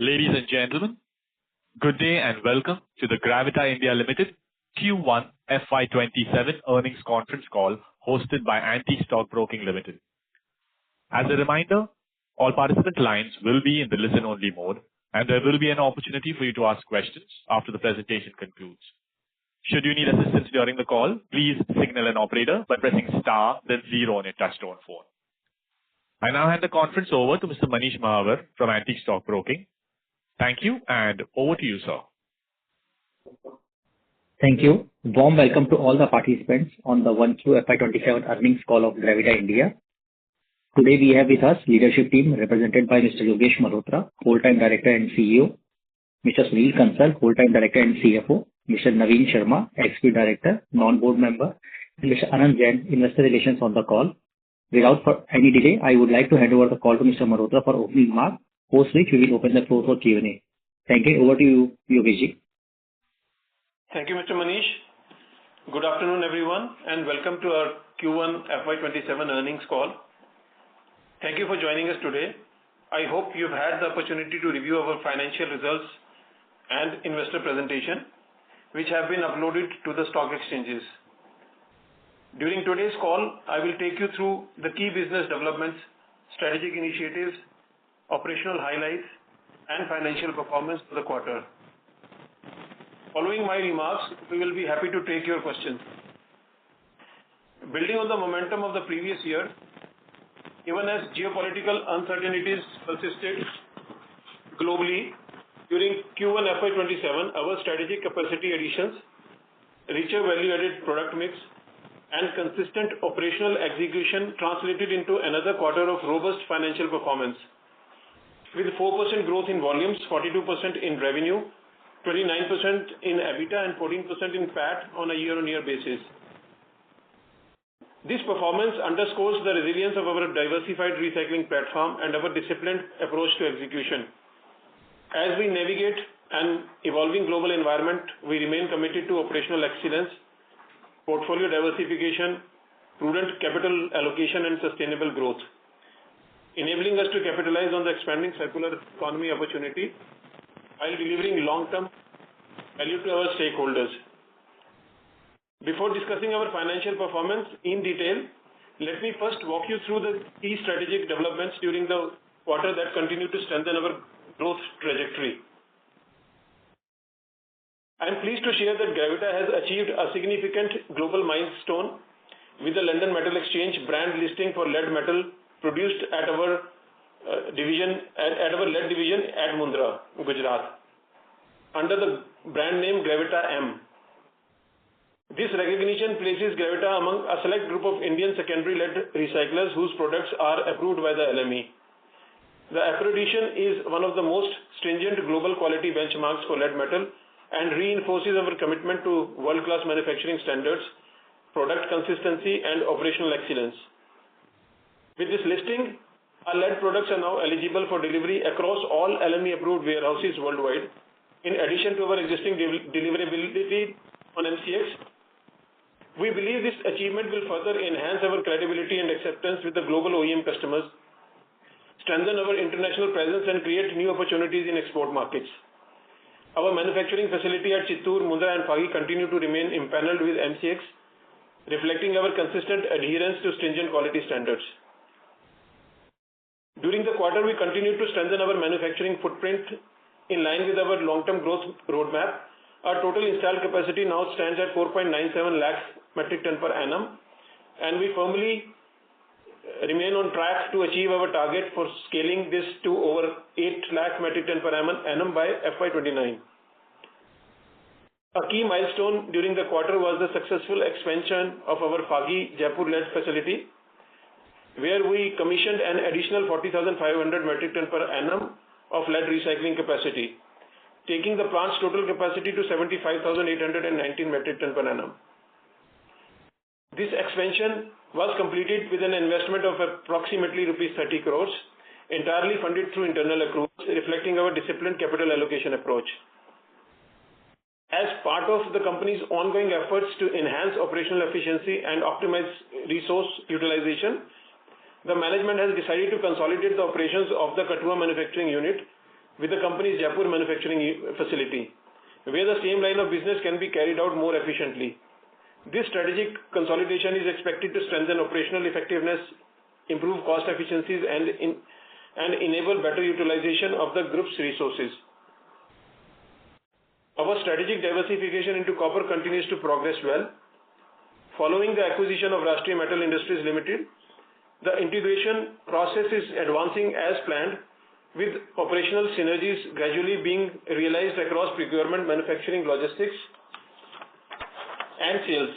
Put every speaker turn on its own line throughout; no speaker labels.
Ladies and gentlemen, good day and welcome to the Gravita India Ltd Q1FY27 earnings conference call hosted by Antique Stock Broking Limited. As a reminder, all participant lines will be in the listen-only mode, and there will be an opportunity for you to ask questions after the presentation concludes. Should you need assistance during the call, please signal an operator by pressing star then 0 on your touchtone phone. I now hand the conference over to Mr. Manish Mahavar from Antique Stock Broking. Thank you, and over to you, sir.
Thank you. Warm welcome to all the participants on the Q1FY27 earnings call of Gravita India. Today we have with us leadership team represented by Mr. Yogesh Malhotra, Whole-time Director and CEO, Mr. Sunil Concall, Whole-time Director and CFO, Mr. Naveen Sharma, Executive Director, Non-Board Member, and Mr. Anand Jain, Investor Relations on the call. Without any delay, I would like to hand over the call to Mr. Malhotra for opening remarks, post which we will open the floor for Q&A. Thank you. Over to you, Yogesh.
Thank you, Mr. Manish. Good afternoon, everyone, and welcome to our Q1 FY27 earnings call. Thank you for joining us today. I hope you've had the opportunity to review our financial results and investor presentation, which have been uploaded to the stock exchanges. During today's call, I will take you through the key business developments, strategic initiatives, operational highlights, and financial performance for the quarter. Following my remarks, we will be happy to take your questions. Building on the momentum of the previous year, even as geopolitical uncertainties persisted globally, during Q1 FY27, our strategic capacity additions, richer value-added product mix, and consistent operational execution translated into another quarter of robust financial performance. With 4% growth in volumes, 42% in revenue, 29% in EBITDA, and 14% in PAT on a year-on-year basis. This performance underscores the resilience of our diversified recycling platform and our disciplined approach to execution. As we navigate an evolving global environment, we remain committed to operational excellence, portfolio diversification, prudent capital allocation, and sustainable growth, enabling us to capitalize on the expanding circular economy opportunity while delivering long-term value to our stakeholders. Before discussing our financial performance in detail, let me first walk you through the key strategic developments during the quarter that continue to strengthen our growth trajectory. I am pleased to share that Gravita has achieved a significant global milestone with the London Metal Exchange brand listing for lead metal produced at our lead division at Mundra, Gujarat, under the brand name Gravita M. This recognition places Gravita among a select group of Indian secondary lead recyclers whose products are approved by the LME. The accreditation is one of the most stringent global quality benchmarks for lead metal and reinforces our commitment to world-class manufacturing standards, product consistency, and operational excellence. With this listing, our lead products are now eligible for delivery across all LME-approved warehouses worldwide. In addition to our existing deliverability on MCX, we believe this achievement will further enhance our credibility and acceptance with the global OEM customers, strengthen our international presence, and create new opportunities in export markets. Our manufacturing facility at Chittoor, Mundra, and Phagi continue to remain impaneled with MCX, reflecting our consistent adherence to stringent quality standards. During the quarter, we continued to strengthen our manufacturing footprint in line with our long-term growth roadmap. Our total installed capacity now stands at 4.97 lakhs metric ton per annum, and we firmly remain on track to achieve our target for scaling this to over 8 lakh metric ton per annum by FY29. A key milestone during the quarter was the successful expansion of our Phagi, Jaipur lead facility, where we commissioned an additional 40,500 metric ton per annum of lead recycling capacity, taking the plant's total capacity to 75,819 metric ton per annum. This expansion was completed with an investment of approximately rupees 30 crores, entirely funded through internal accruals, reflecting our disciplined capital allocation approach. As part of the company's ongoing efforts to enhance operational efficiency and optimize resource utilization, the management has decided to consolidate the operations of the Kathua manufacturing unit, with the company's Jaipur manufacturing facility, where the same line of business can be carried out more efficiently. This strategic consolidation is expected to strengthen operational effectiveness, improve cost efficiencies, and enable better utilization of the group's resources. Our strategic diversification into copper continues to progress well. Following the acquisition of Rashtriya Metal Industries Limited, the integration process is advancing as planned, with operational synergies gradually being realized across procurement, manufacturing, logistics, and sales.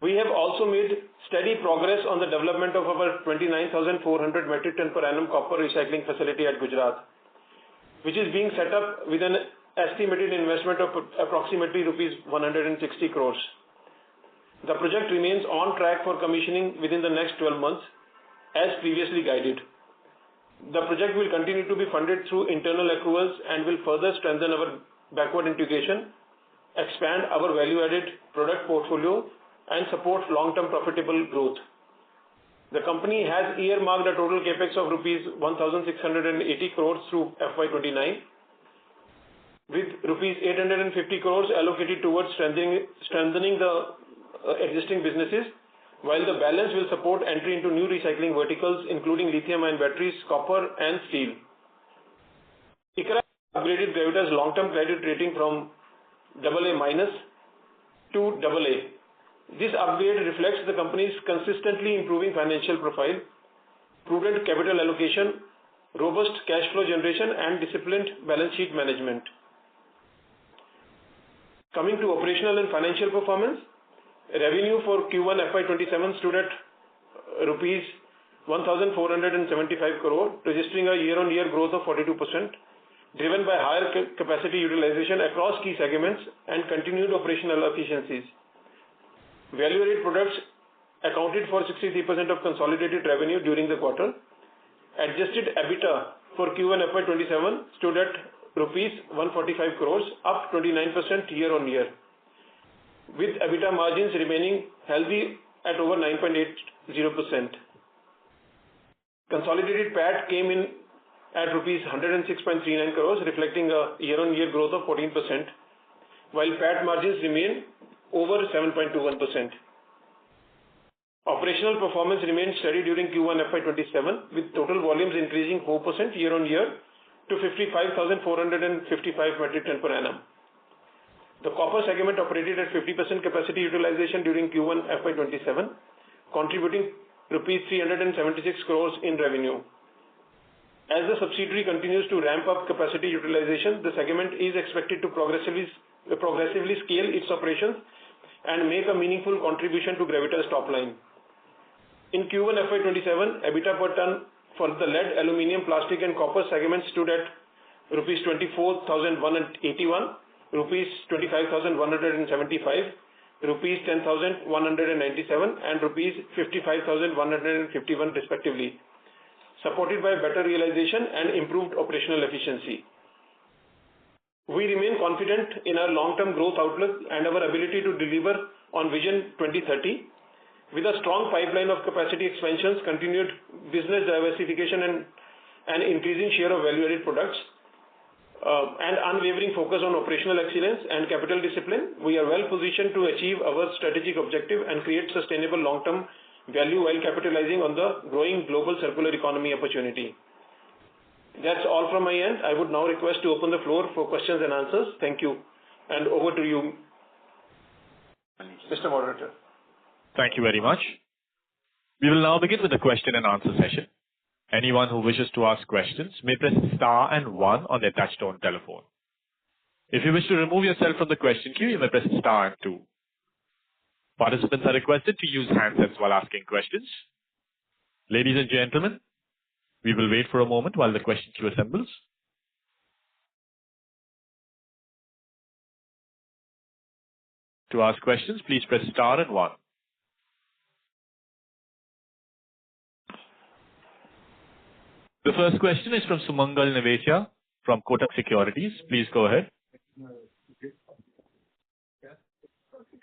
We have also made steady progress on the development of our 29,400 metric ton per annum copper recycling facility at Gujarat, which is being set up with an estimated investment of approximately rupees 160 crores. The project remains on track for commissioning within the next 12 months, as previously guided. The project will continue to be funded through internal accruals and will further strengthen our backward integration, expand our value-added product portfolio, and support long-term profitable growth. The company has earmarked a total capex of rupees 1,680 crores through FY29, with rupees 850 crores allocated towards strengthening the existing businesses, while the balance will support entry into new recycling verticals, including lithium-ion batteries, copper, and steel. ICRA upgraded Gravita's long-term credit rating from AA- to AA. This upgrade reflects the company's consistently improving financial profile, prudent capital allocation, robust cash flow generation, and disciplined balance sheet management. Coming to operational and financial performance, revenue for Q1 FY27 stood at rupees 1,475 crore, registering a year-on-year growth of 42%, driven by higher capacity utilization across key segments and continued operational efficiencies. Value-added products accounted for 63% of consolidated revenue during the quarter. Adjusted EBITDA for Q1 FY27 stood at rupees 145 crores, up 29% year-on-year, with EBITDA margins remaining healthy at over 9.80%. Consolidated PAT came in at rupees 106.39 crores, reflecting a year-on-year growth of 14%, while PAT margins remain over 7.21%. Operational performance remained steady during Q1 FY27, with total volumes increasing 4% year-on-year to 55,455 metric ton per annum. The copper segment operated at 50% capacity utilization during Q1 FY27, contributing rupees 376 crores in revenue. As the subsidiary continues to ramp up capacity utilization, the segment is expected to progressively scale its operations and make a meaningful contribution to Gravita's top line. In Q1 FY27, EBITDA per ton for the lead, aluminium, plastic, and copper segments stood at rupees 24,181, rupees 25,175, rupees 10,197, and rupees 55,151 respectively, supported by better realization and improved operational efficiency. We remain confident in our long-term growth outlook and our ability to deliver on Vision 2030. With a strong pipeline of capacity expansions, continued business diversification, and an increasing share of value-added products, and unwavering focus on operational excellence and capital discipline, we are well positioned to achieve our strategic objective and create sustainable long-term value while capitalizing on the growing global circular economy opportunity. That's all from my end. I would now request to open the floor for questions and answers. Thank you. And over to you, Mr. Moderator.
Thank you very much. We will now begin with the question and answer session. Anyone who wishes to ask questions may press star and 1 on their touchtone telephone. If you wish to remove yourself from the question queue, you may press star and 2. Participants are requested to use handsets while asking questions. Ladies and gentlemen, we will wait for a moment while the question queue assembles. To ask questions, please press star and 1. The first question is from Sumangal Nevatia from Kotak Securities. Please go ahead.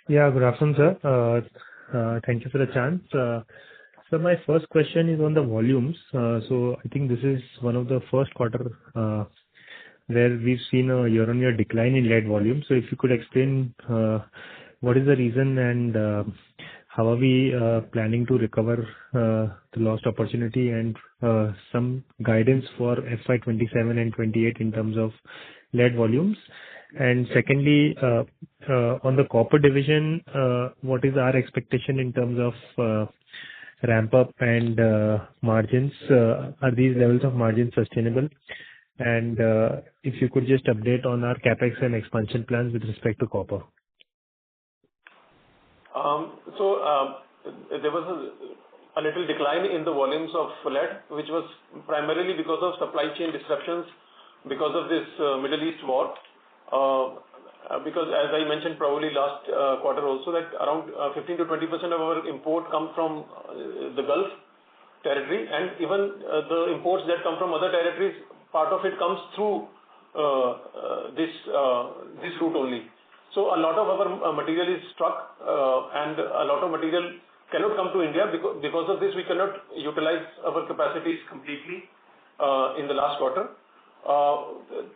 Yeah, good afternoon, sir. Thank you for the chance. So So my first question is on the volumes. So I think this is one of the first quarter where we've seen a year-on-year decline in lead volume. So if you could explain what is the reason and how are we planning to recover the lost opportunity, and some guidance for FY27 and 28 in terms of lead volumes. And secondly, on the copper division, what is our expectation in terms of ramp up and margins? Are these levels of margins sustainable? And if you could just update on our capex and expansion plans with respect to copper.
There was a little decline in the volumes of lead, which was primarily because of supply chain disruptions because of this Middle East war. Because as I mentioned probably last quarter also, that around 15 to 20% of our import come from the Gulf territory, and even the imports that come from other territories, part of it comes through this route only. So a lot of our material is stuck, and a lot of material cannot come to India. Because of this, we cannot utilize our capacities completely in the last quarter.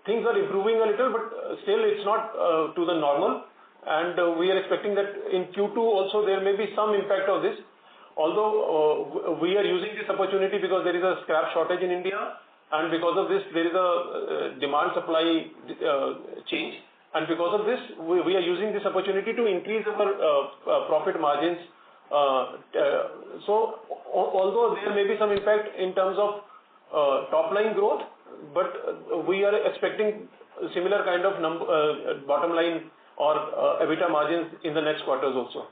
Things are improving a little, but still it's not to the normal. And we are expecting that in Q2 also there may be some impact of this. Although we are using this opportunity because there is a scrap shortage in India, and because of this there is a demand-supply change. And because of this, we are using this opportunity to increase our profit margins. So although there may be some impact in terms of top line growth, but we are expecting similar kind of bottom line or EBITDA margins in the next quarters also,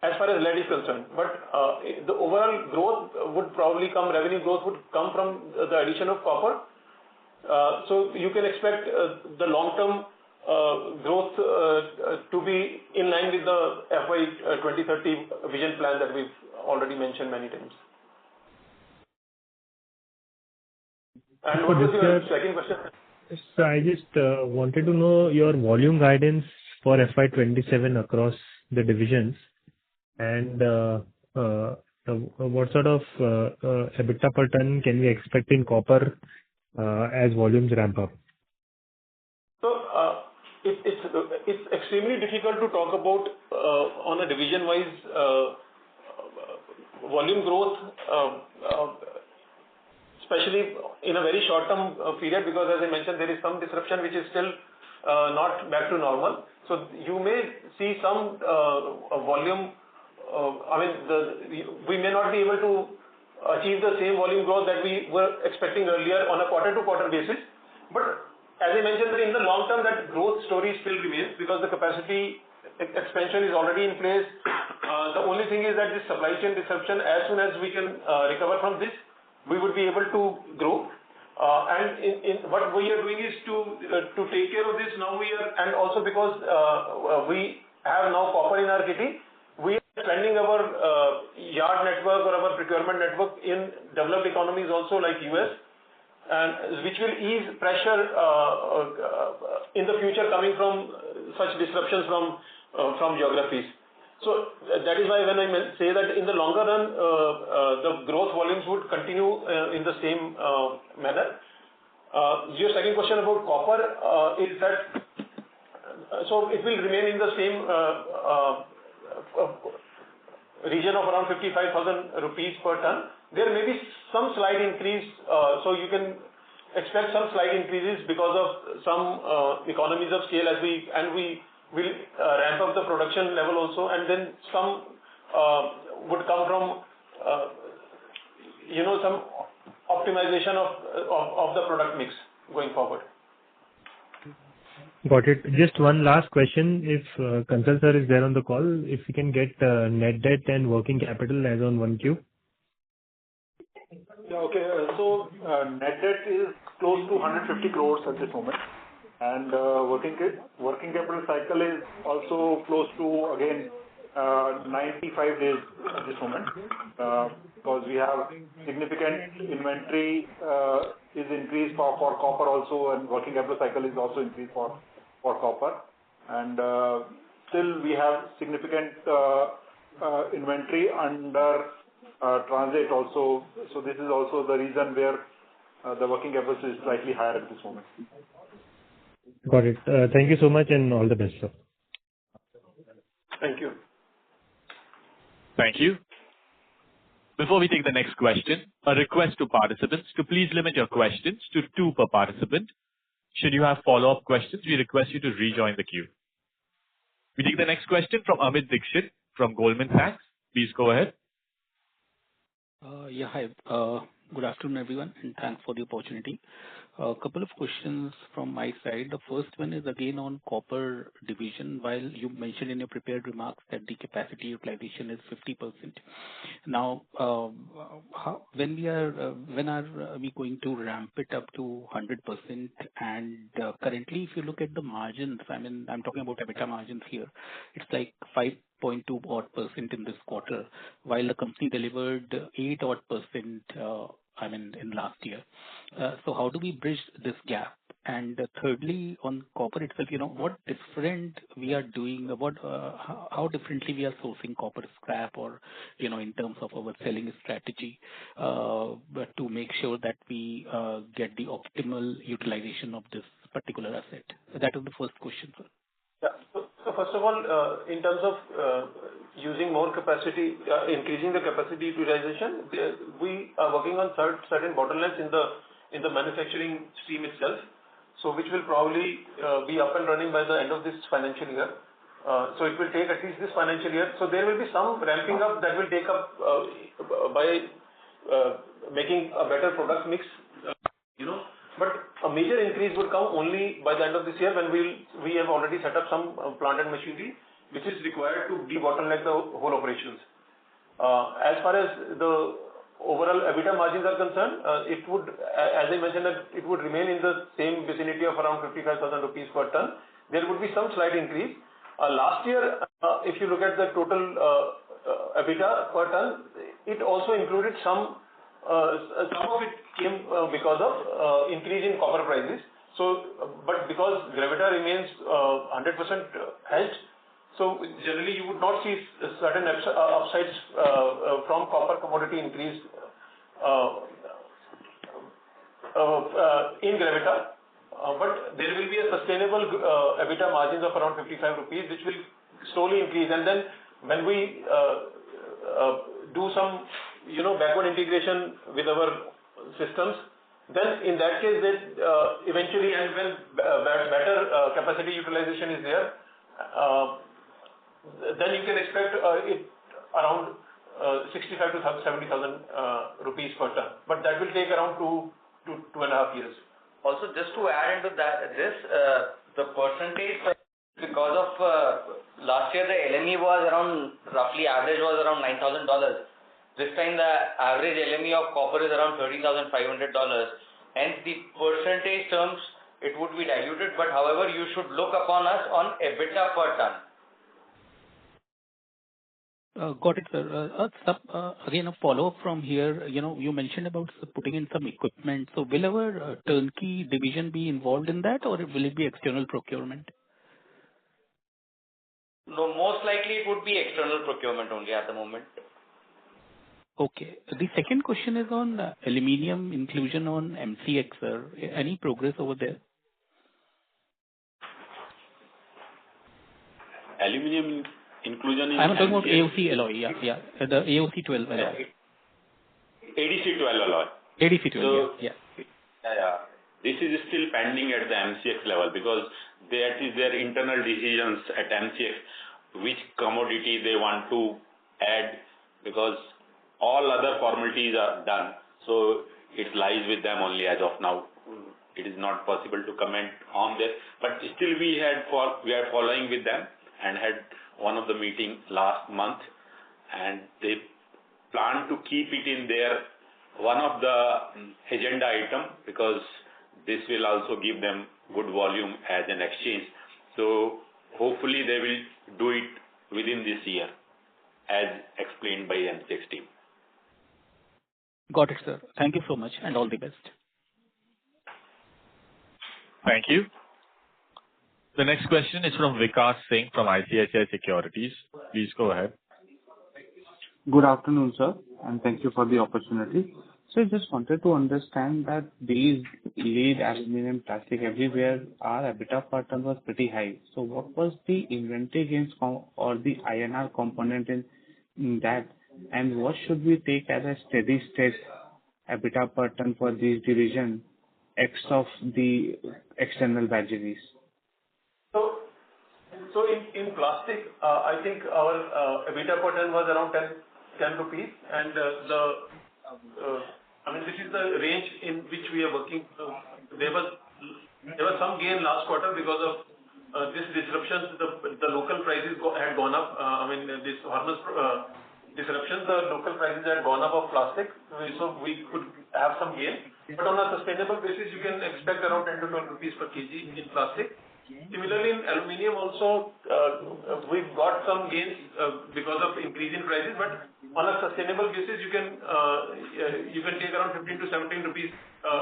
as far as lead is concerned. But the overall growth would probably come, revenue growth would come from the addition of copper. So you can expect the long-term growth to be in line with the FY 2030 vision plan that we've already mentioned many times. And what was your second question?
So I just wanted to know your volume guidance for FY27 across the divisions, and what sort of EBITDA per ton can we expect in copper as volumes ramp up?
So it's extremely difficult to talk about on a division-wise volume growth, especially in a very short-term period, because as I mentioned, there is some disruption which is still not back to normal. So you may see some volume. We may not be able to achieve the same volume growth that we were expecting earlier on a quarter-to-quarter basis. But as I mentioned, that in the long term, that growth story still remains because the capacity expansion is already in place. The only thing is that this supply chain disruption, as soon as we can recover from this, we would be able to grow. And what we are doing is to take care of this now. And also because we have now copper in our kitty, we are expanding our yard network or our procurement network in developed economies also, like US, and which will ease pressure in the future coming from such disruptions from geographies. So that is why when I say that in the longer run, the growth volumes would continue in the same manner. Your second question about copper is that, so it will remain in the same region of around 55,000 rupees per ton. There may be some slight increase, so you can expect some slight increases because of some economies of scale as we will ramp up the production level also, and then some would come from some optimization of the product mix going forward.
Got it. Just one last question. If Concall sir is there on the call, if you can get net debt and working capital as on 1Q.
Yeah, okay. So net debt is close to 150 crores at this moment, and working capital cycle is also close to again 95 days at this moment, because we have significant inventory is increased for copper also, and working capital cycle is also increased for copper, and still we have significant inventory under transit also. So this is also the reason where the working capital is slightly higher at this moment.
Got it. Thank you so much and all the best, sir.
Thank you.
Thank you. Before we take the next question, a request to participants to please limit your questions to 2 per participant. Should you have follow-up questions, we request you to rejoin the queue. We take the next question from Amit Dixit from Goldman Sachs. Please go ahead.
Yeah, hi. Good afternoon, everyone, and thanks for the opportunity. A couple of questions from my side. The first one is again on copper division. While you mentioned in your prepared remarks that the capacity utilization is 50%. Now, when are we going to ramp it up to 100%? And currently, if you look at the margins, I mean, I'm talking about EBITDA margins here, it's like 5.2% in this quarter, while the company delivered 8% in last year. So how do we bridge this gap? And thirdly, on copper itself, what different we are doing, how differently we are sourcing copper scrap or, in terms of our selling strategy, but to make sure that we get the optimal utilization of this particular asset. That is the first question, sir.
Yeah. So first of all, in terms of using more capacity, increasing the capacity utilization, we are working on certain bottlenecks in the manufacturing stream itself. So which will probably be up and running by the end of this financial year. So it will take at least this financial year. So there will be some ramping up that will take up by making a better product mix, But a major increase would come only by the end of this year when we have already set up some plant and machinery which is required to de-bottleneck the whole operations. As far as the overall EBITDA margins are concerned, it would, as I mentioned, that it would remain in the same vicinity of around 55,000 rupees per ton. There would be some slight increase. Last year, if you look at the total EBITDA per ton, it also included some of it came because of increase in copper prices. So, but because Gravita remains 100% hedged, so generally you would not see certain upsides from copper commodity increase in Gravita. But there will be a sustainable EBITDA margins of around 55 rupees, which will slowly increase. And then when we do some backward integration with our systems, then in that case, eventually, and when better capacity utilization is there, then you can expect it around 65 to 70,000 rupees per ton. But that will take around 2.5 years.
Also, just to add into that, the percentage, because of last year the LME was around, roughly average was around $9,000. This time the average LME of copper is around $13,500. Hence the percentage terms it would be diluted, but however you should look upon us on EBITDA per ton.
Got it, sir. Again, a follow-up from here. You mentioned about putting in some equipment. So will our turnkey division be involved in that, or will it be external procurement?
No, most likely it would be external procurement only at the moment.
Okay. The second question is on aluminium inclusion on MCX, sir. Any progress over there?
Aluminium inclusion in
I'm talking about AOC alloy, yeah. The AOC 12 alloy.
ADC 12 alloy.
ADC 12,
so,
yeah.
This is still pending at the MCX level because that is their internal decisions at MCX, which commodity they want to add, because all other formalities are done. So it lies with them only as of now. It is not possible to comment on this, but still we are following with them and had one of the meeting last month, and they plan to keep it in their one of the agenda item, because this will also give them good volume as an exchange. So hopefully they will do it within this year as explained by MCX team.
Got it, sir. Thank you so much and all the best.
Thank you. The next question is from Vikas Singh from ICICI Securities. Please go ahead.
Good afternoon, sir, and thank you for the opportunity. So I just wanted to understand that these lead aluminum plastic everywhere, our EBITDA per ton was pretty high. So what was the inventory gains or the INR component in that? And what should we take as a steady state EBITDA per ton for this division, X of the external batteries?
So in plastic, I think our EBITDA per ton was around 10 rupees, and this is the range in which we are working. There was some gain last quarter because of this disruptions. The local prices had gone up. This Hormuz disruptions, the local prices had gone up of plastic, so we could have some gain. But on a sustainable basis, you can expect around 10 to 12 rupees per kg in plastic. Similarly, in aluminium also, we've got some gains because of increase in prices, but on a sustainable basis, you can take around 15 to 17 rupees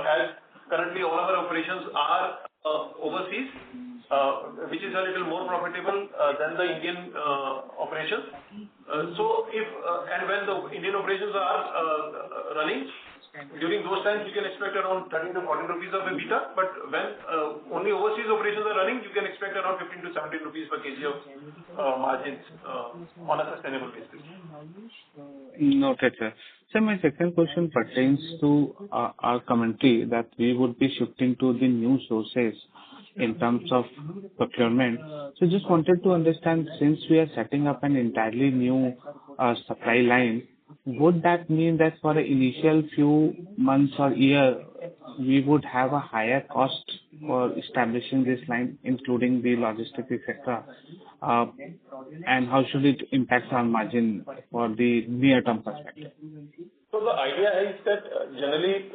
as currently all our operations are overseas, which is a little more profitable than the Indian operations. So if and when the Indian operations are running, during those times, you can expect around 13 to 14 rupees of EBITDA, but when only overseas operations are running, you can expect around 15 to 17 rupees per kg of margins on a sustainable basis.
Noted, sir. So my second question pertains to our commentary that we would be shifting to the new sources in terms of procurement. So just wanted to understand, since we are setting up an entirely new supply line, would that mean that for the initial few months or year, we would have a higher cost for establishing this line, including the logistics, etc.? And how should it impact our margin for the near-term perspective?
So the idea is that generally,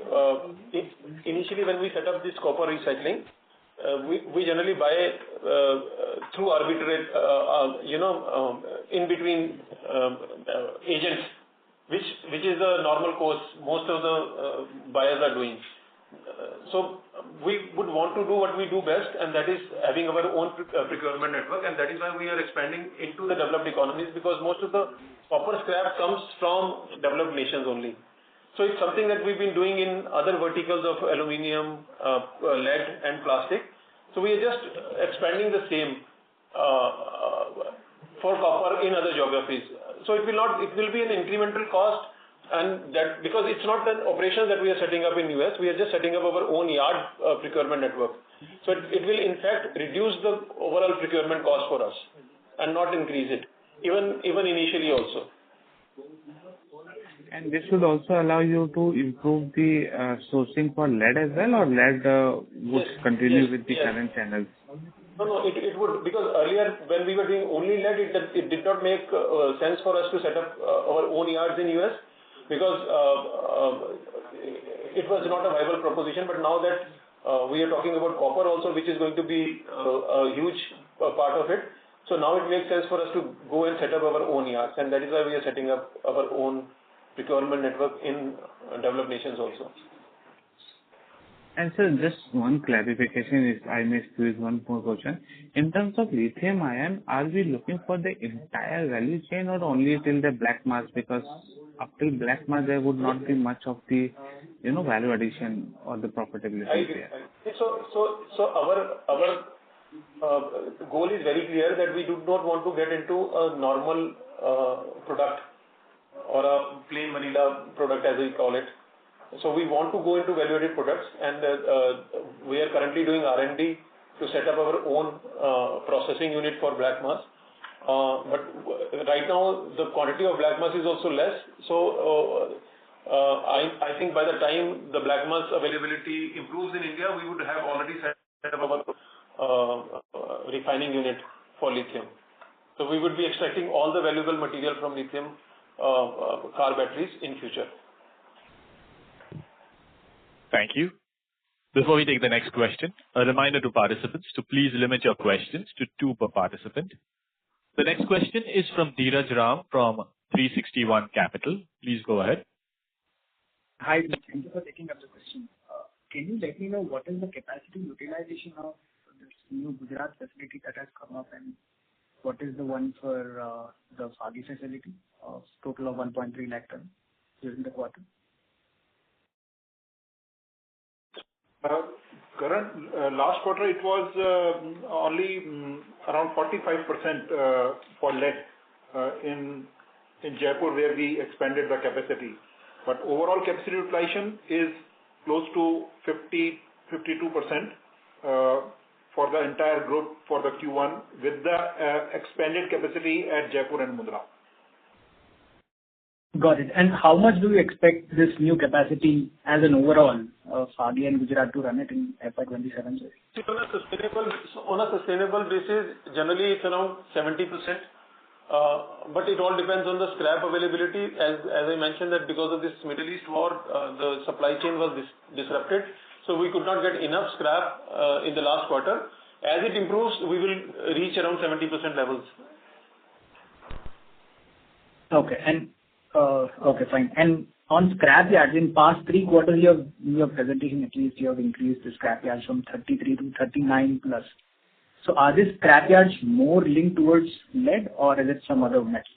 initially when we set up this copper recycling, we generally buy through arbitrage, in between agents, which is the normal course most of the buyers are doing. So we would want to do what we do best, and that is having our own procurement network, and that is why we are expanding into the developed economies, because most of the copper scrap comes from developed nations only. So it's something that we've been doing in other verticals of aluminium, lead and plastic. So we are just expanding the same for copper in other geographies. So it will be an incremental cost, and that because it's not an operation that we are setting up in US, we are just setting up our own yard procurement network. So it will in fact reduce the overall procurement cost for us and not increase it, even initially also.
And this should also allow you to improve the sourcing for lead as well, or lead would continue with the current channels?
No, it would, because earlier when we were doing only lead, it did not make sense for us to set up our own yards in US, because it was not a viable proposition. But now that we are talking about copper also, which is going to be a huge part of it, so now it makes sense for us to go and set up our own yards, and that is why we are setting up our own procurement network in developed nations also.
And sir, just one clarification, if I may squeeze one more question. In terms of lithium ion, are we looking for the entire value chain or only till the black mass? Because up till black mass, there would not be much of the value addition or the profitability there.
So our goal is very clear that we do not want to get into a normal product or a plain vanilla product, as we call it. So we want to go into value-added products, and we are currently doing R&D to set up our own processing unit for black mass. But right now the quantity of black mass is also less. So I think by the time the black mass availability improves in India, we would have already set up our refining unit for lithium. So we would be extracting all the valuable material from lithium car batteries in future.
Thank you. Before we take the next question, a reminder to participants to please limit your questions to 2 per participant. The next question is from Dheeraj Ram from 360 ONE Capital. Please go ahead.
Hi, thank you for taking up the question. Can you let me know what is the capacity utilization of this new Gujarat facility that has come up, and what is the one for the Phagi facility of total of 1.3 lakh ton during the quarter?
Last quarter, it was only around 45% for lead in Jaipur, where we expanded the capacity. But overall capacity utilization is close to 52% for the entire group for the Q1 with the expanded capacity at Jaipur and Mundra.
Got it. And how much do you expect this new capacity as an overall Phagi and Gujarat to run it in FY27?
On a sustainable basis, generally it's around 70%. But it all depends on the scrap availability. As I mentioned that because of this Middle East war, the supply chain was disrupted. So we could not get enough scrap in the last quarter. As it improves, we will reach around 70% levels.
Okay. And okay, fine. And on scrap yards, in past 3 quarters, in your presentation at least, you have increased the scrap yards from 33 to 39 plus. So are these scrap yards more linked towards lead or is it some other metal?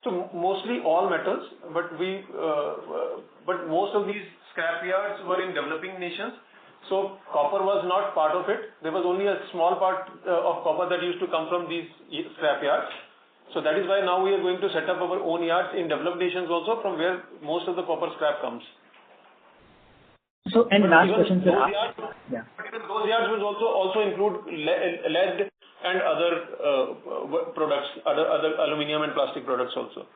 So mostly all metals, but most of these scrap yards were in developing nations. So copper was not part of it. There was only a small part of copper that used to come from these scrap yards. So that is why now we are going to set up our own yards in developed nations also, from where most of the copper scrap comes.
So, and
but
last question, sir.
Those yards will also include lead and other products, other aluminium and plastic products also.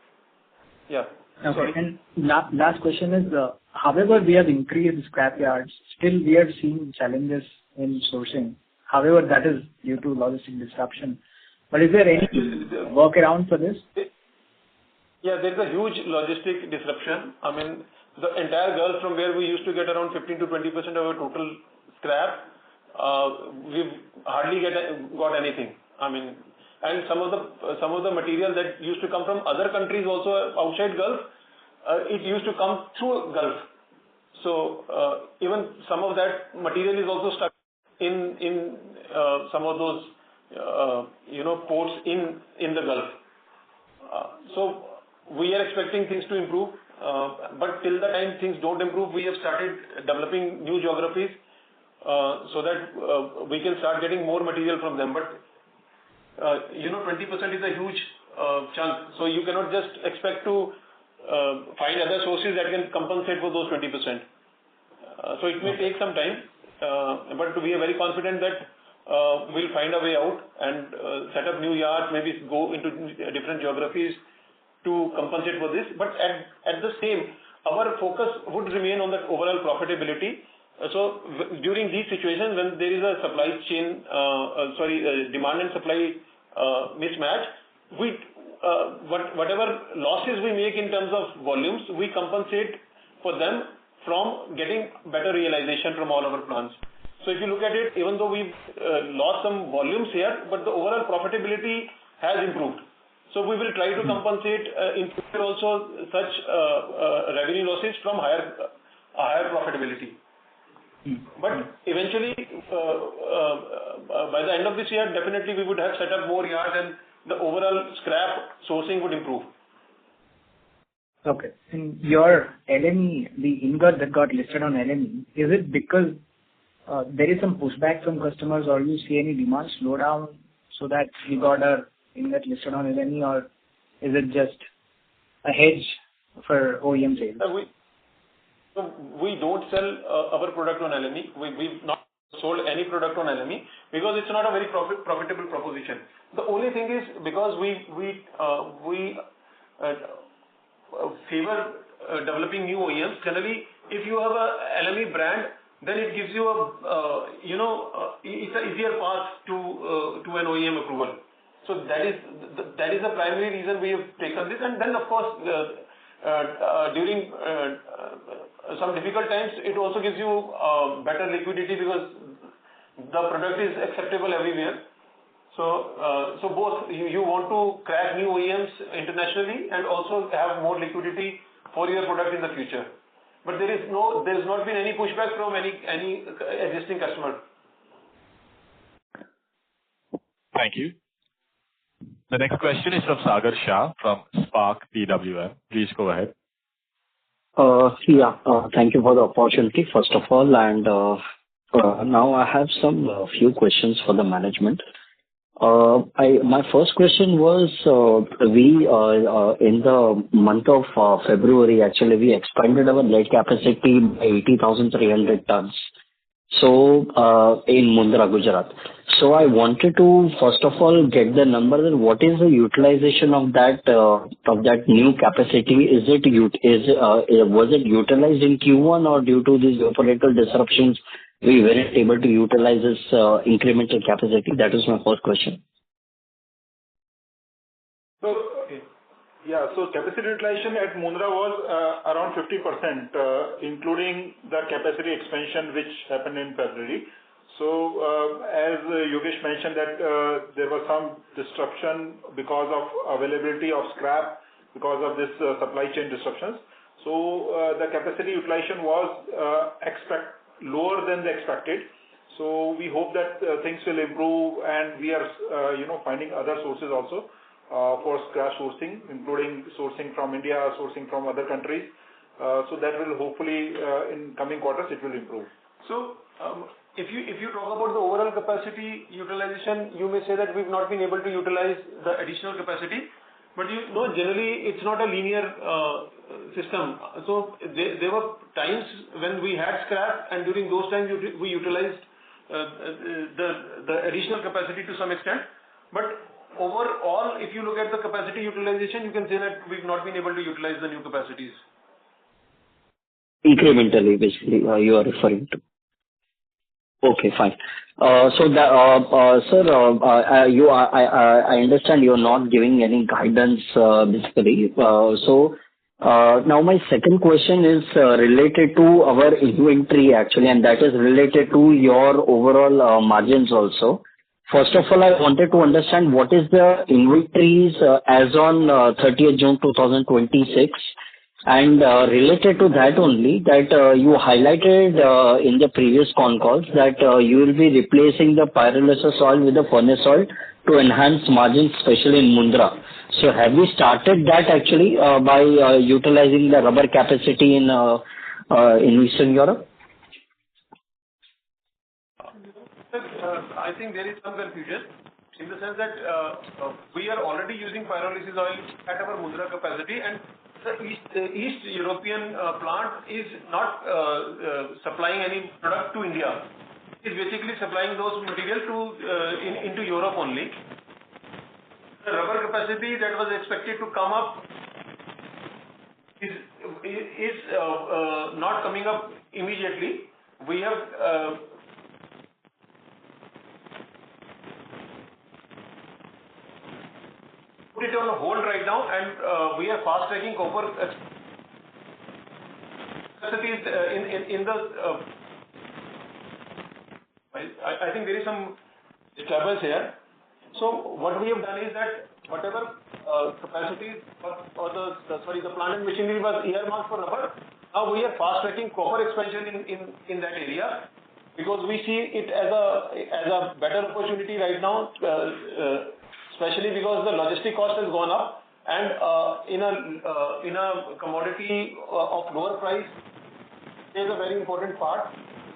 Yeah.
Okay.
Sorry.
And last question is, however we have increased scrap yards, still we are seeing challenges in sourcing. However, that is due to logistic disruption. But is there any workaround for this?
Yeah, there is a huge logistic disruption. I mean, the entire Gulf, from where we used to get around 15 to 20% of our total scrap, we've hardly got anything. I mean, and some of the material that used to come from other countries also outside Gulf, it used to come through Gulf. So even some of that material is also stuck in some of those ports in the Gulf. So we are expecting things to improve, but till the time things don't improve, we have started developing new geographies so that we can start getting more material from them. But 20% is a huge chunk, so you cannot just expect to find other sources that can compensate for those 20%. So it may take some time, but we are very confident that we'll find a way out and set up new yards, maybe go into different geographies to compensate for this. But at the same, our focus would remain on the overall profitability. So during these situations when there is a supply chain, demand and supply mismatch, whatever losses we make in terms of volumes, we compensate for them from getting better realization from all our plants. So if you look at it, even though we've lost some volumes here, but the overall profitability has improved. So we will try to compensate in future also such revenue losses from higher profitability. But eventually, by the end of this year, definitely we would have set up more yards and the overall scrap sourcing would improve.
Okay. And your LME, the ingot that got listed on LME, is it because there is some pushback from customers, or you see any demand slowdown so that you got a ingot listed on LME, or is it just a hedge for OEM sales?
We don't sell our product on LME. We've not sold any product on LME because it's not a very profitable proposition. The only thing is because we favor developing new OEMs. Generally, if you have a LME brand, then it gives you it's an easier path to an OEM approval. So that is the primary reason we have taken this. And then of course during some difficult times, it also gives you better liquidity because the product is acceptable everywhere. So both you want to crack new OEMs internationally and also have more liquidity for your product in the future. But there has not been any pushback from any existing customer.
Thank you. The next question is from Sagar Shah from Spark PWM. Please go ahead.
Thank you for the opportunity, first of all. And now I have some few questions for the management. My first question was, we in the month of February, actually, we expanded our lead capacity by 80,300 tons. So in Mundra, Gujarat. So I wanted to first of all get the number. What is the utilization of that new capacity? Was it utilized in Q1, or due to these geopolitical disruptions we weren't able to utilize this incremental capacity? That is my first question.
So capacity utilization at Mundra was around 50%, including the capacity expansion which happened in February. So as Yogesh mentioned that there was some disruption because of availability of scrap, because of this supply chain disruptions. So the capacity utilization was lower than the expected. So we hope that things will improve, and we are finding other sources also for scrap sourcing, including sourcing from India, sourcing from other countries. So that will hopefully in coming quarters it will improve.
So if you talk about the overall capacity utilization, you may say that we've not been able to utilize the additional capacity, but generally it's not a linear system. So there were times when we had scrap, and during those times we utilized the additional capacity to some extent. But overall, if you look at the capacity utilization, you can say that we've not been able to utilize the new capacities.
Incrementally, basically, you are referring to. Okay, fine. So, sir, I understand you're not giving any guidance, basically. Now my second question is related to our inventory, actually, and that is related to your overall margins also. First of all, I wanted to understand what is the inventories as on 30th June 2026. And related to that only, that you highlighted in the previous con calls that you will be replacing the pyrolysis oil with the furnace oil to enhance margins, especially in Mundra. So have you started that actually by utilizing the rubber capacity in Eastern Europe?
I think there is some confusion in the sense that we are already using pyrolysis oil at our Mundra capacity, and the East European plant is not supplying any product to India. It's basically supplying those materials into Europe only. The rubber capacity that was expected to come up is not coming up immediately. We have put it on hold right now, and we are fast tracking copper capacities in the. I think there is some disturbance here. So what we have done is that whatever capacity or the plant and machinery was earmarked for rubber, now we are fast tracking copper expansion in that area, because we see it as a better opportunity right now. Especially because the logistic cost has gone up, and in a commodity of lower price, is a very important part.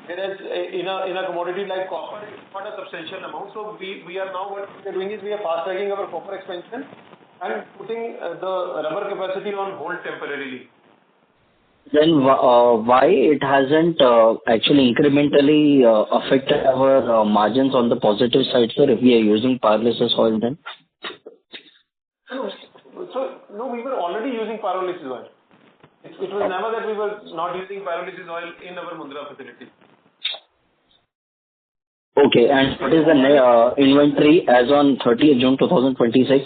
Whereas in a commodity like copper, it's not a substantial amount. So we are now, what we are doing is we are fast tracking our copper expansion and putting the rubber capacity on hold temporarily.
Then why it hasn't actually incrementally affected our margins on the positive side, sir, if we are using pyrolysis oil then?
No, we were already using pyrolysis oil. It was never that we were not using pyrolysis oil in our Mundra facility.
Okay, and what is the inventory as on 30th June 2026?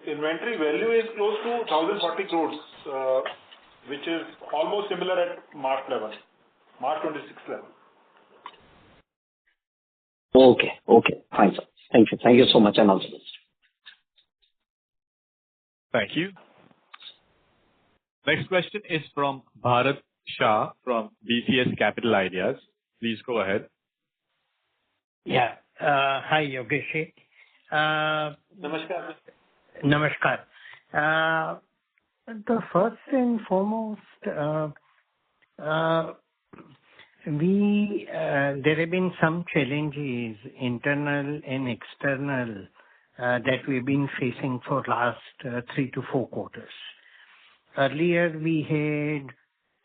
Inventory value is close to 1,040 crores, which is almost similar at March 26 level.
Okay, fine, sir. Thank you so much, and all the best.
Thank you. Next question is from Bharat Shah from BCS Capital Ideas. Please go ahead.
Yeah. Hi, Yogesh.
Namaskar.
Namaskar. The first and foremost, there have been some challenges, internal and external, that we've been facing for last 3 to 4 quarters. Earlier, we had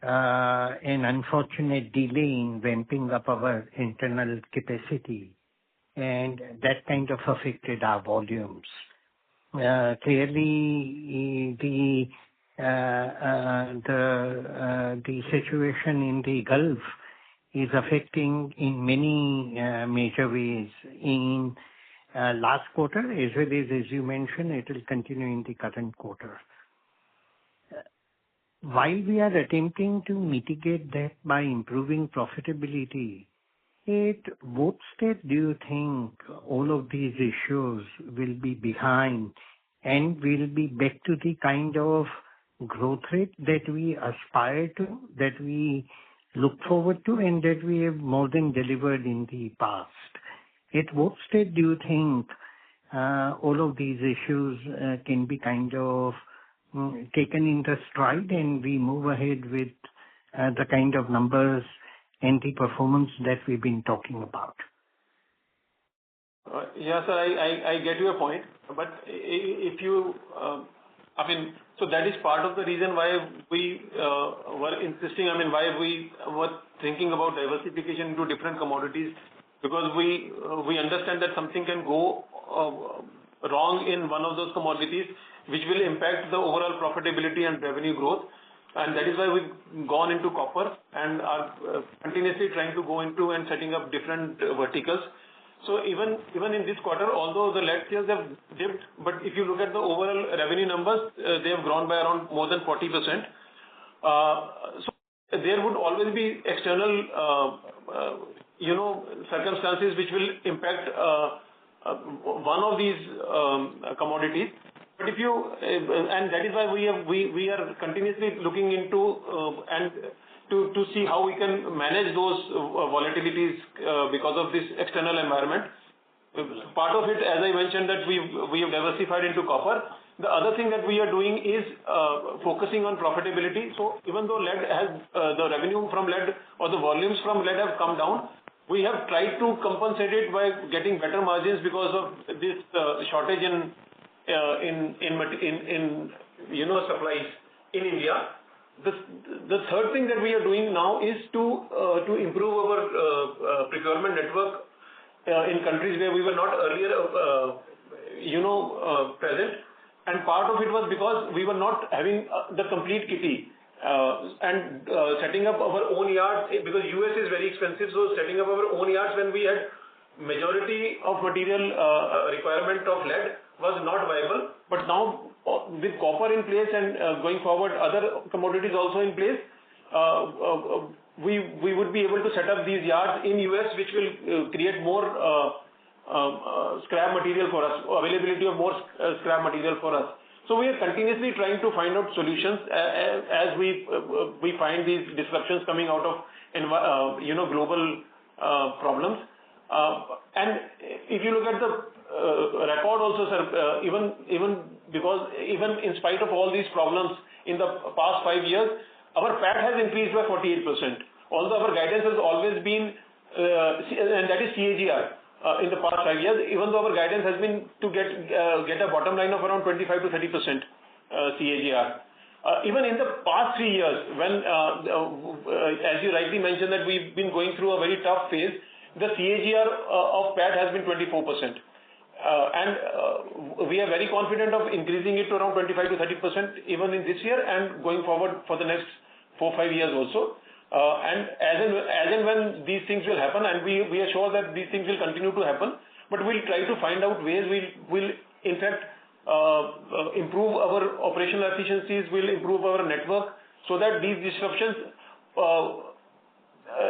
an unfortunate delay in ramping up our internal capacity, and that kind of affected our volumes. Clearly, the situation in the Gulf is affecting in many major ways in last quarter, as well as you mentioned, it will continue in the current quarter. While we are attempting to mitigate that by improving profitability, at what stage do you think all of these issues will be behind and will be back to the kind of growth rate that we aspire to, that we look forward to, and that we have more than delivered in the past? At what stage do you think all of these issues can be kind of taken in the stride and we move ahead with the kind of numbers and the performance that we've been talking about?
Yeah, sir, I get your point. But if you, so that is part of the reason why we were insisting, why we were thinking about diversification into different commodities, because we understand that something can go wrong in one of those commodities, which will impact the overall profitability and revenue growth. And that is why we've gone into copper and are continuously trying to go into and setting up different verticals. So even in this quarter, although the lead sales have dipped, but if you look at the overall revenue numbers, they have grown by around more than 40%. So there would always be external, circumstances which will impact one of these commodities. But if you, and that is why we are continuously looking into and to see how we can manage those volatilities because of this external environment. Part of it, as I mentioned, that we have diversified into copper. The other thing that we are doing is focusing on profitability. So even though lead has the revenue from lead or the volumes from lead have come down, we have tried to compensate it by getting better margins because of this shortage in supplies in India. The third thing that we are doing now is to improve our procurement network in countries where we were not earlier present, and part of it was because we were not having the complete kitty and setting up our own yards, because US is very expensive, so setting up our own yards when we had majority of material requirement of lead was not viable. But now with copper in place and going forward other commodities also in place, we would be able to set up these yards in US, which will create more scrap material for us, availability of more scrap material for us. So we are continuously trying to find out solutions as we find these disruptions coming out of global problems. And if you look at the record also, sir, even in spite of all these problems in the past 5 years, our PAT has increased by 48%. Although our guidance has always been, and that is CAGR, in the past 5 years, even though our guidance has been to get a bottom line of around 25 to 30% CAGR. Even in the past 3 years, when, as you rightly mentioned, that we've been going through a very tough phase, the CAGR of PAT has been 24%. And we are very confident of increasing it to around 25 to 30% even in this year and going forward for the next 4-5 years also. And as and when these things will happen, and we are sure that these things will continue to happen, but we'll try to find out ways we'll in fact improve our operational efficiencies, we'll improve our network so that these disruptions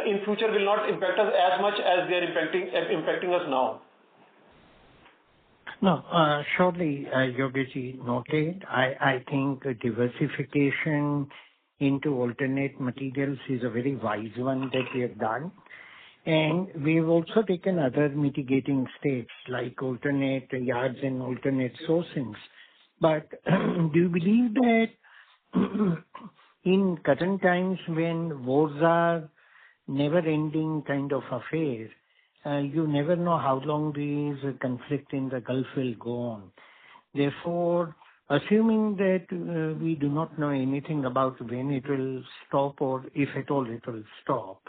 in future will not impact us as much as they are impacting us now.
No, surely, Yogesh noted. I think diversification into alternate materials is a very wise one that we have done. And we've also taken other mitigating steps like alternate yards and alternate sourcings. But do you believe that in current times when wars are never-ending kind of affair, you never know how long this conflict in the Gulf will go on. Therefore, assuming that we do not know anything about when it will stop or if at all it will stop,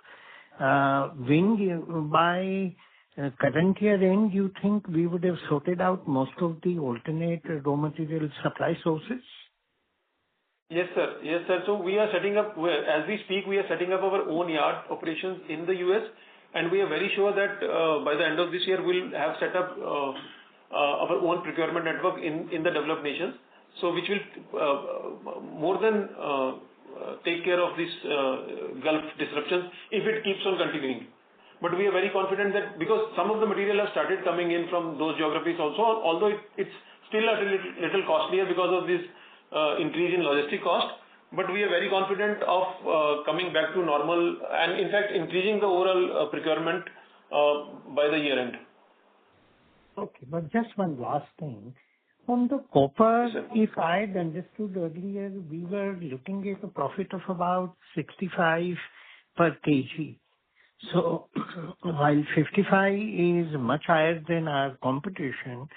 by current year end, you think we would have sorted out most of the alternate raw material supply sources?
Yes, sir. Yes, sir. So we are setting up, as we speak, we are setting up our own yard operations in the US, and we are very sure that by the end of this year, we'll have set up our own procurement network in the developed nations. So which will more than take care of this Gulf disruptions if it keeps on continuing. But we are very confident that because some of the material have started coming in from those geographies also, although it's still a little costlier because of this increase in logistic cost, but we are very confident of coming back to normal and in fact increasing the overall procurement by the year end.
Okay, but just one last thing. On the copper, if I had understood earlier, we were looking at a profit of about 65 per kg. So while 55 is much higher than our competition,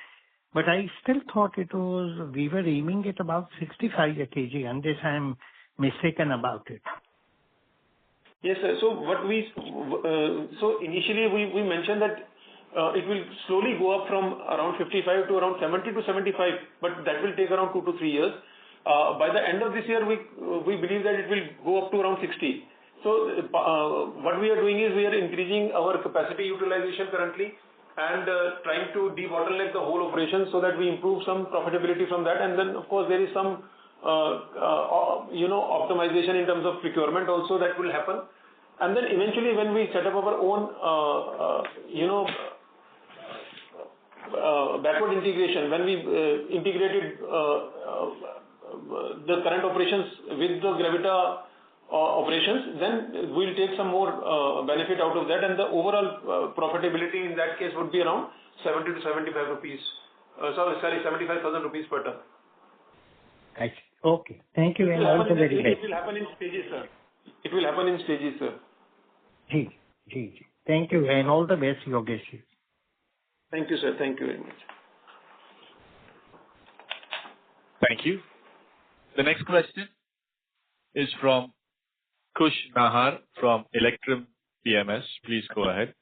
but I still thought we were aiming at about 65 a kg, unless I'm mistaken about it.
Yes, sir. So initially we mentioned that it will slowly go up from around 55 to around 70 to 75, but that will take around 2 to 3 years. By the end of this year, we believe that it will go up to around 60. So what we are doing is we are increasing our capacity utilization currently and trying to debottleneck the whole operation so that we improve some profitability from that. And then of course there is some optimization in terms of procurement also that will happen. And then eventually when we set up our own backward integration, when we integrated the current operations with the Gravita operations, then we'll take some more benefit out of that, and the overall profitability in that case would be around 70 to 75 rupees. 75,000 rupees per ton.
Okay. Thank you and all the very best.
It will happen in stages, sir. It will happen in stages, sir.
Ji. Thank you and all the best, Yogesh.
Thank you, sir. Thank you very much.
Thank you. The next question is from Kush Nahar from Electrum PMS. Please go ahead.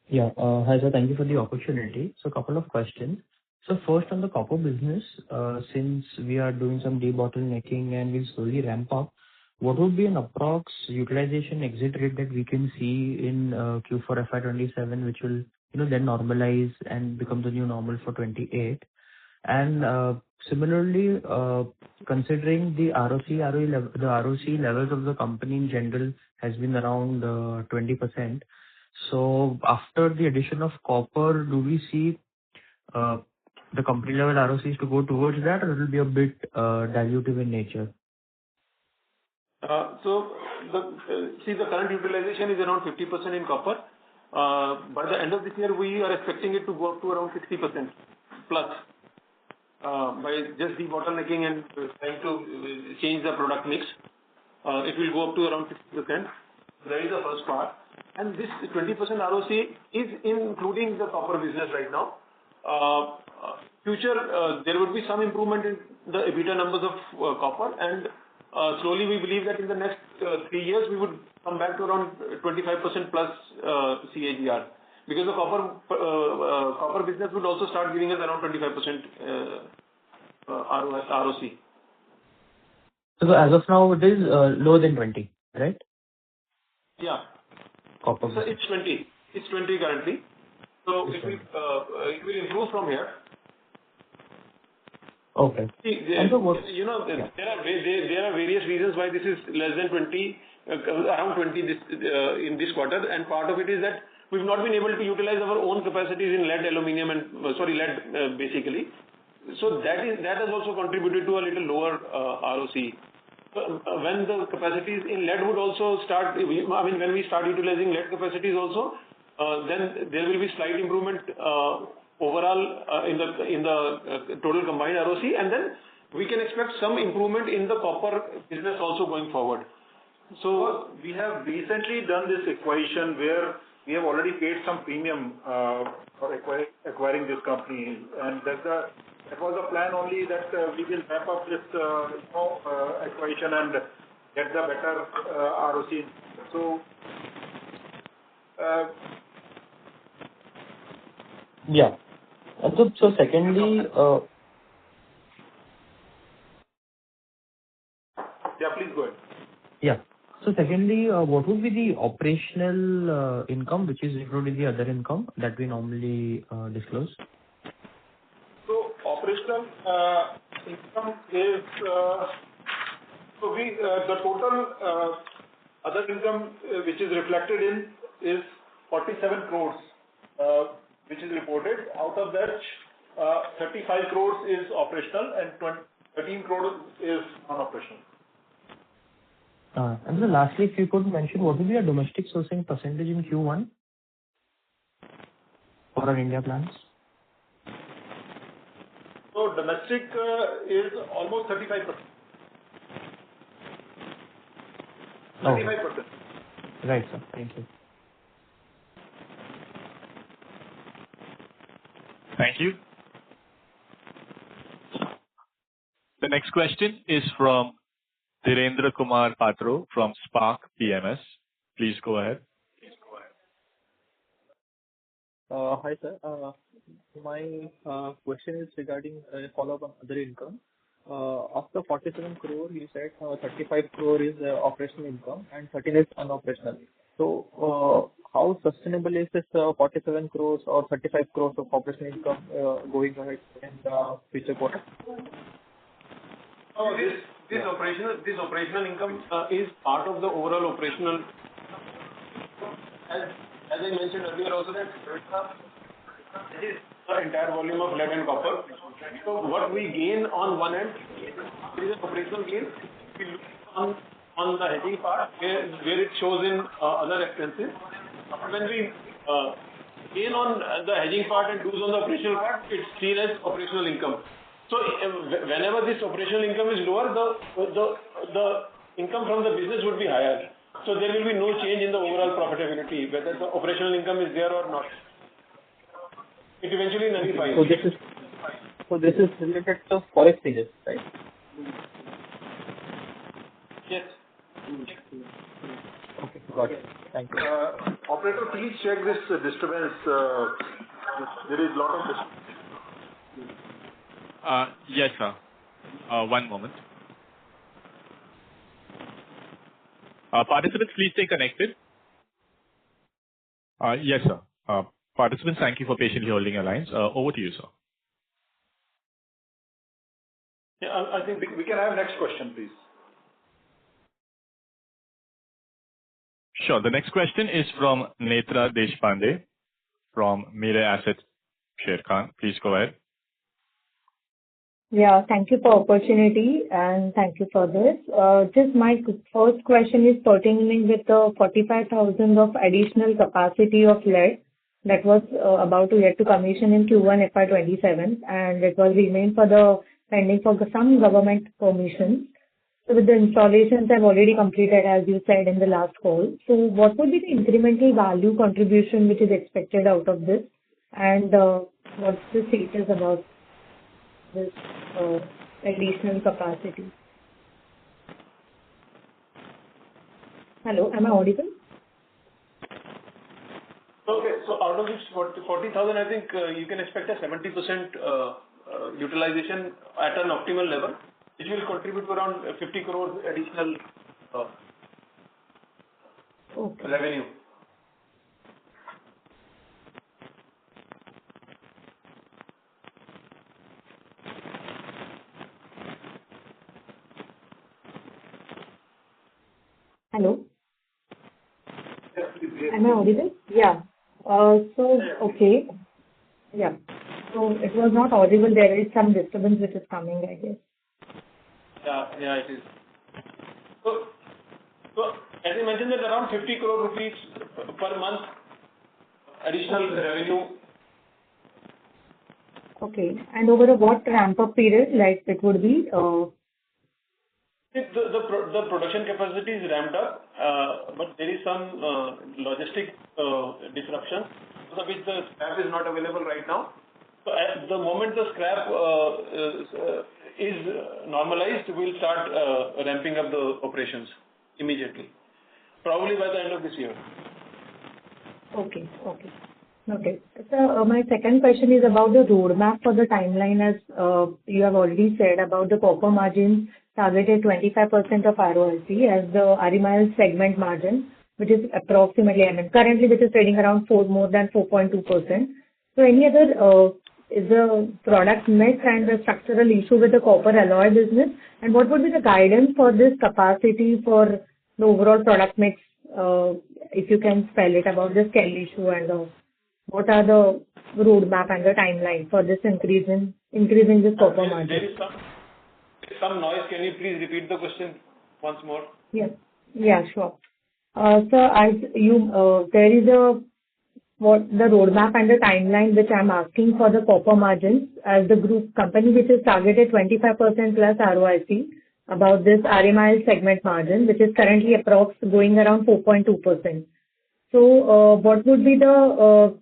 Yeah. Hi, sir. Thank you for the opportunity. So a couple of questions. So first on the copper business, since we are doing some debottlenecking and we'll slowly ramp up, what would be an approx utilization exit rate that we can see in Q4FY27, which will then normalize and become the new normal for 28? And similarly, considering the ROC levels of the company in general has been around 20%. So after the addition of copper, do we see the company level ROCs to go towards that, or it will be a bit dilutive in nature?
So the current utilization is around 50% in copper. By the end of this year, we are expecting it to go up to around 60% plus. By just debottlenecking and trying to change the product mix, it will go up to around 60%. That is the first part. And this 20% ROC is including the copper business right now. Future, there would be some improvement in the EBITDA numbers of copper, and slowly we believe that in the next 3 years we would come back to around 25% plus CAGR. Because the copper business would also start giving us around 25% ROC.
So as of now, it is lower than 20, right?
Yeah.
Copper.
So it's 20. It's 20 currently. So it will improve from here.
Okay.
See, there are various reasons why this is less than 20, around 20 in this quarter, and part of it is that we've not been able to utilize our own capacities in lead, lead basically. So that has also contributed to a little lower ROC. when the capacities in lead would also start, I mean, when we start utilizing lead capacities also, then there will be slight improvement overall in the total combined ROC, and then we can expect some improvement in the copper business also going forward.
So we have recently done this equation where we have already paid some premium for acquiring this company, and that was the plan only, that we will wrap up this equation and get the better ROC. So
Yeah. So secondly,
yeah, please go ahead.
yeah. So secondly, what would be the operational income, which is included in the other income that we normally disclose?
So operational income is the total other income which is reflected in is 47 crores, which is reported. Out of that, 35 crores is operational and 13 crores is non-operational.
And then lastly, if you could mention what would be your domestic sourcing percentage in Q1 for our India plants?
So domestic is almost 35%. 35%.
Right, sir. Thank you.
Thank you. The next question is from Dhirendra Kumar Patro from Spark PMS. Please go ahead.
Hi, sir. My question is regarding a follow-up on other income. After 47 crore, you said 35 crore is operational income and 13 is unoperational. So, how sustainable is this 47 crores or 35 crores of operational income going ahead in the future quarter?
Oh, this operational income is part of the overall operational. As I mentioned earlier also, that this is the entire volume of lead and copper. So what we gain on one end is an operational gain. We look on the hedging part where it shows in other expenses. When we gain on the hedging part and lose on the operational part, it's seen as operational income. So whenever this operational income is lower, the income from the business would be higher. So there will be no change in the overall profitability, whether the operational income is there or not. It eventually nullifies.
So this is related to forex changes, right?
Yes.
Okay, got it. Thank you.
Operator, please check this disturbance. There is a lot of disturbance.
Yes, sir. One moment. Participants, please stay connected. Yes, sir. Participants, thank you for patiently holding your lines. Over to you, sir.
Yeah, I think we can have next question, please.
Sure. The next question is from Netra Deshpande from Mirae Asset Sharekhan. Please go ahead.
Yeah, thank you for opportunity and thank you for this. Just my first question is pertaining with the 45,000 of additional capacity of lead that was about to get to commission in Q1 FY27, and it was remained for the pending for some government permissions. So with the installations have already completed, as you said in the last call. So what would be the incremental value contribution which is expected out of this, and what's the status about this additional capacity? Hello, am I audible?
Okay, so out of this 40,000, I think you can expect a 70% utilization at an optimal level, which will contribute to around 50 crores additional revenue.
Hello? Am I audible? Yeah. Okay. Yeah. So it was not audible. There is some disturbance which is coming, I guess.
Yeah, it is. So as I mentioned, that around 50 crore rupees per month additional revenue.
Okay. And over a what ramp-up period, like it would be?
The production capacity is ramped up, but there is some logistic disruption, because of which the scrap is not available right now. So at the moment the scrap is normalized, we'll start ramping up the operations immediately, probably by the end of this year.
Okay. So my second question is about the roadmap for the timeline, as you have already said about the copper margins targeted 25% of ROIC as the RMIL segment margin, which is approximately, currently which is trading around more than 4.2%. So any other is the product mix and the structural issue with the copper alloy business, and what would be the guidance for this capacity for the overall product mix? If you can spell it about the scale issue and what are the roadmap and the timeline for this increasing this copper margin?
There is some noise. Can you please repeat the question once more?
Yeah, sure. So as you, there is what the roadmap and the timeline which I'm asking for the copper margins as the group company which is targeted 25% plus ROIC about this RMIL segment margin, which is currently approx going around 4.2%. So what would be the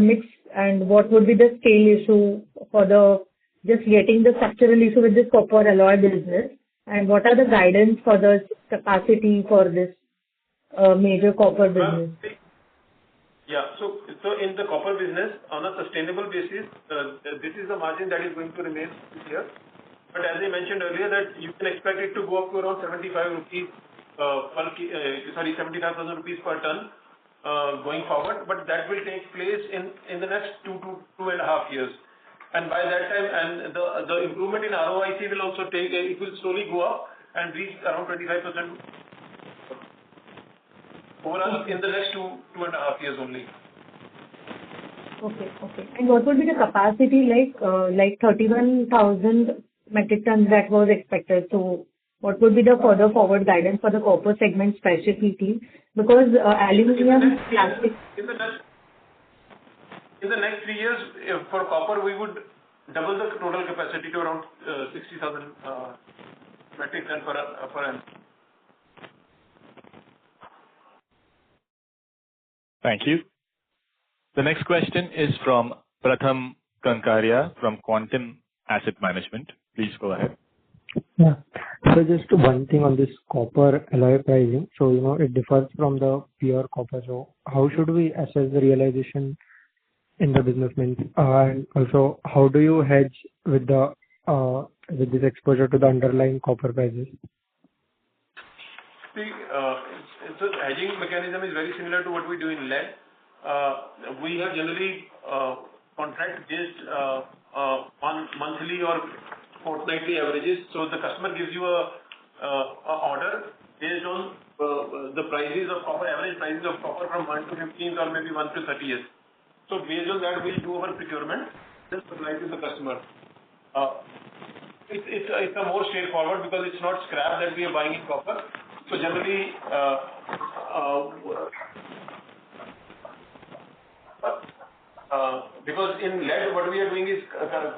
mix and what would be the scale issue for the just getting the structural issue with this copper alloy business, and what are the guidance for the capacity for this major copper business?
So in the copper business, on a sustainable basis, this is the margin that is going to remain here. But as I mentioned earlier, that you can expect it to go up to around 75,000 rupees per ton going forward. But that will take place in the next 2.5 years. And by that time, and the improvement in ROIC will also it will slowly go up and reach around 25% overall in the next 2.5 years only.
Okay. And what would be the capacity like 31,000 metric tons that was expected? So what would be the further forward guidance for the copper segment specifically? Because aluminum, plastic.
In the next 3 years, for copper, we would double the total capacity to around 60,000 metric ton per annum.
Thank you. The next question is from Pratham Kankaria from Quantum Asset Management. Please go ahead.
Yeah. So just one thing on this copper alloy pricing. So, it differs from the pure copper. So how should we assess the realization in the business means? And also, how do you hedge with this exposure to the underlying copper prices?
See, so hedging mechanism is very similar to what we do in lead. We have generally contract based on monthly or fortnightly averages. So the customer gives you a order based on the prices of copper, average prices of copper from 1 to 15 or maybe 1 to 30 years. So based on that, we'll do our procurement, then supply to the customer. It's a more straightforward because it's not scrap that we are buying in copper. So generally, because in lead, what we are doing is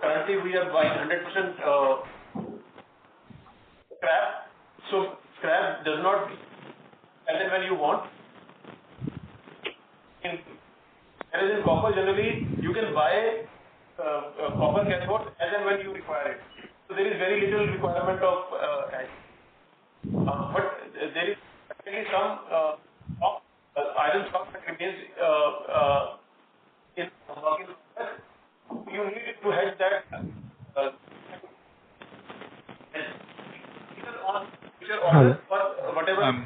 currently we are buying 100% scrap. So scrap does not as and when you want. Whereas in copper, generally you can buy copper cathode as and when you require it. So there is very little requirement of hedge. But there is actually some iron stock that remains in work in progress. You need to hedge that either on future orders or whatever on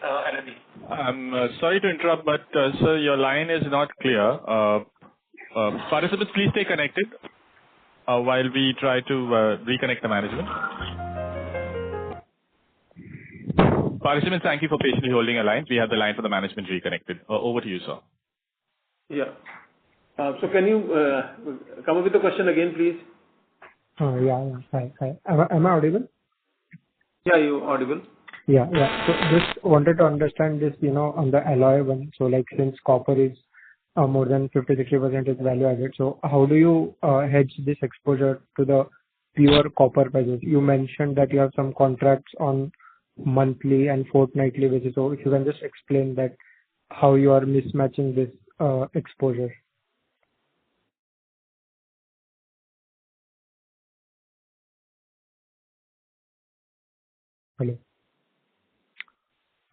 LME.
I'm sorry to interrupt, but sir, your line is not clear. Participants, please stay connected while we try to reconnect the management. Participants, thank you for patiently holding a line. We have the line for the management reconnected. Over to you, sir.
Yeah. So can you come up with the question again, please?
Yeah. Hi. Am I audible?
Yeah, you audible.
Yeah, yeah. So just wanted to understand this, on the alloy one. So like since copper is more than 50-60% is value added, so how do you hedge this exposure to the pure copper prices? You mentioned that you have some contracts on monthly and fortnightly basis. So if you can just explain that how you are mismatching this exposure. Hello.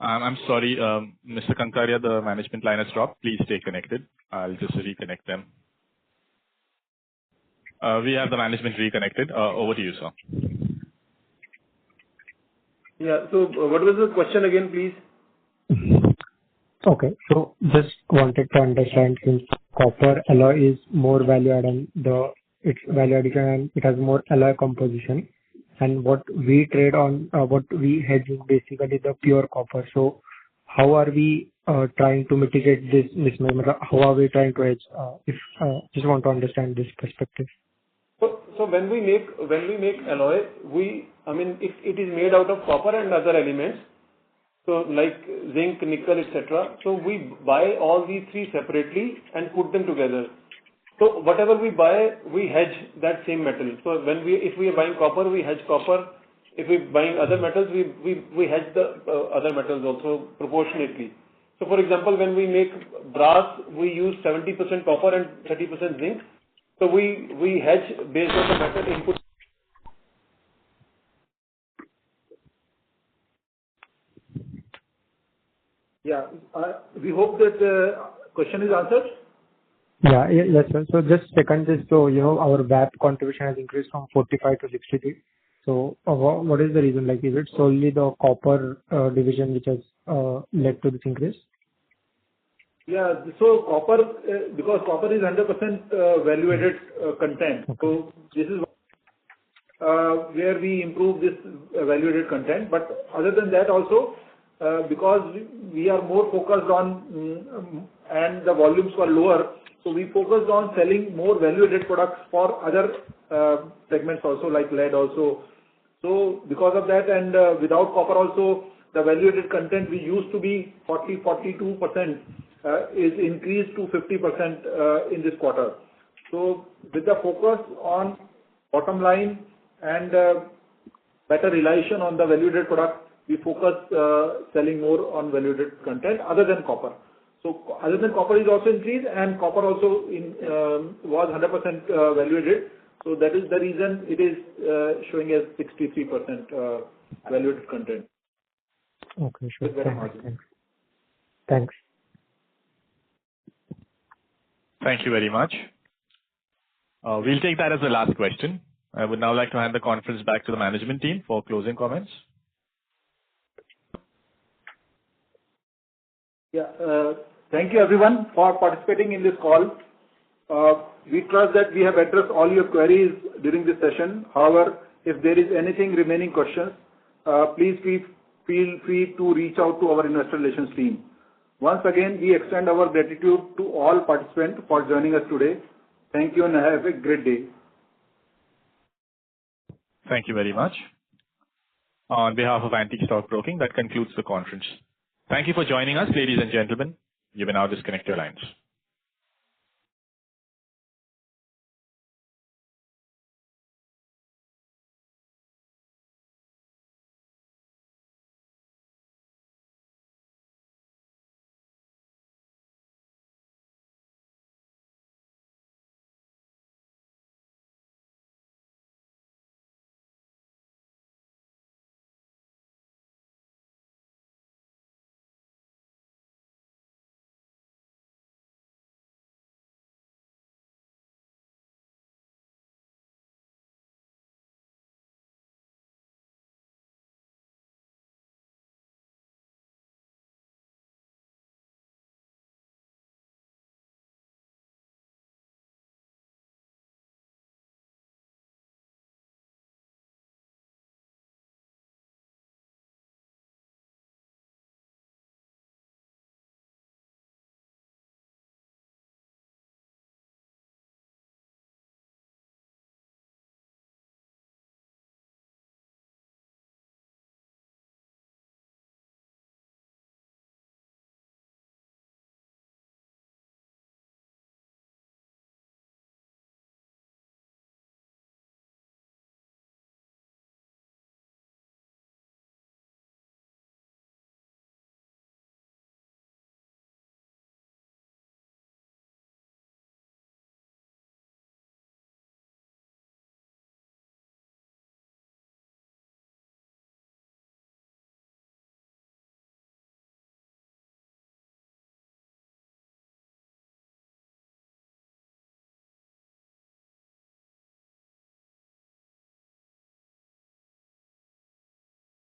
I'm sorry, Mr. Kankaria, the management line has dropped. Please stay connected. I'll just reconnect them. We have the management reconnected. Over to you, sir.
Yeah. So what was the question again, please?
Okay. So just wanted to understand, since copper alloy is more value add and its value addition and it has more alloy composition, and what we trade on, what we hedge is basically the pure copper. So how are we trying to mitigate this mismatch? How are we trying to hedge? Just want to understand this perspective.
So when we make alloy, it is made out of copper and other elements. So like zinc, nickel, etc. So we buy all these three separately and put them together. So whatever we buy, we hedge that same metal. So if we are buying copper, we hedge copper. If we're buying other metals, we hedge the other metals also proportionately. So for example, when we make brass, we use 70% copper and 30% zinc. So we hedge based on the metal input. Yeah. We hope that the question is answered.
Yes, sir. So just second is, so, our VAP contribution has increased from 45 to 63. So what is the reason? Like, is it solely the copper division which has led to this increase?
Yeah. So copper, because copper is 100% value-added content. So this is where we improve this value-added content. But other than that also, because we are more focused on and the volumes were lower, so we focused on selling more value-added products for other segments also, like lead also. So because of that, and without copper also, the value-added content we used to be 42% is increased to 50% in this quarter. So with the focus on bottom line and better realization on the value-added product, we focus selling more on value-added content other than copper. So other than copper is also increased, and copper also was 100% value-added. So that is the reason it is showing as 63% value-added content.
Okay, sure. Thanks.
Thank you very much. We'll take that as the last question. I would now like to hand the conference back to the management team for closing comments.
Yeah. Thank you everyone for participating in this call. We trust that we have addressed all your queries during this session. However, if there is anything remaining questions, please feel free to reach out to our investor relations team. Once again, we extend our gratitude to all participants for joining us today. Thank you and have a great day.
Thank you very much. On behalf of Antique Stock Broking, that concludes the conference. Thank you for joining us, ladies and gentlemen. You may now disconnect your lines.